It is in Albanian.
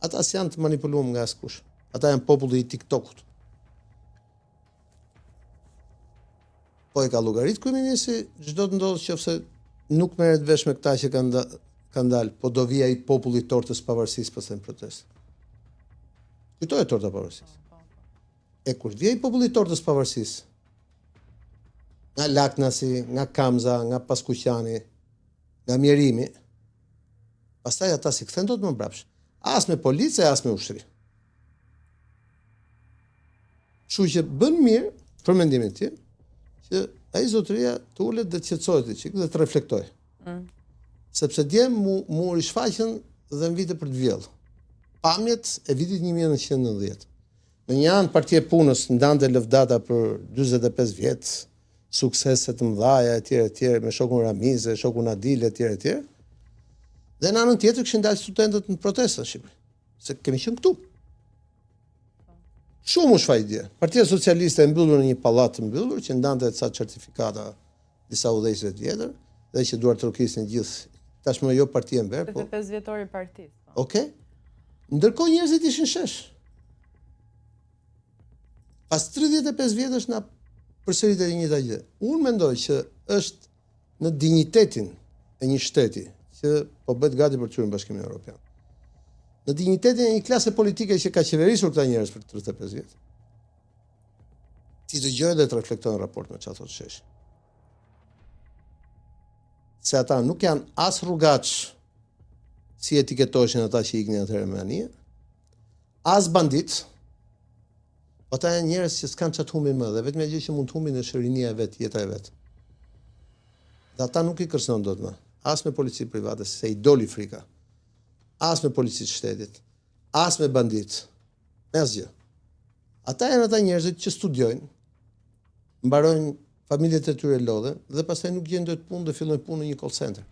ata s'janë të manipuluar nga askush. Ata janë populli i TikTokut. Po e ka llogarit kryeministri, çdo të ndodhë qofse nuk merret vesh me këta që kanë dalë, po do vija i populli i tortës pavarësisë pas në protestë. Kujtohet torta pavarësisë. E kur vija i populli i tortës pavarësisë, nga Laknasi, nga Kamza, nga Paskuqani, nga Mjerimi, pastaj ata si kthen dot më mbrapsht. As me policë, as me ushtri. Kështu që bën mirë, për mendimin tim, që ai zotëria të ulet dhe të qetësohet çik dhe të reflektoj. Sepse dje mu rishfaqën dhe në vite për të vjellë. Pamjet e vitit 1990. Në një anë Partia e Punës ndante lëvdata për 45 vjet, suksese të mëdha etj, me shokun Ramize, shokun Adile etj. Dhe në anën tjetër kishin dalë studentët në protestë në Shqipëri. Se kemi qenë këtu. Shumë u shfaqdje. Partia Socialiste e mbyllur në një pallat të mbyllur që ndante ca certifikata disa udhëheqësve të vjetër dhe që duar trokisin gjithë. Tashmë jo partia mber, po 35 vjetori i partisë. Okej. Ndërkohë njerëzit ishin shesh. Pas 35 vjetësh na përsëritet e njëjta gjë. Unë mendoj që është në dinjitetin e një shteti që po bëhet gati për të hyrë në Bashkimin Evropian. Në dinjitetin e një klase politike që ka qeverisur këta njerëz për 35 vjet. Ti dëgjoj dhe të reflektojnë raport me çfarë thotë shesh. Se ata nuk janë as rrugaç si etiketoheshin ata që iknin atëherë me anije, as bandit, ata janë njerëz që s'kan çat humbin më dhe vetëm gjë që mund të humbin është rinia e vet, jeta e vet. Dhe ata nuk i kërcënon dot më, as me polici private se i doli frika, as me polici të shtetit, as me bandit, me asgjë. Ata janë ata njerëzit që studiojnë, mbarojnë familjet e tyre lodhe dhe pastaj nuk gjejnë dot punë dhe fillojnë punë në një call center.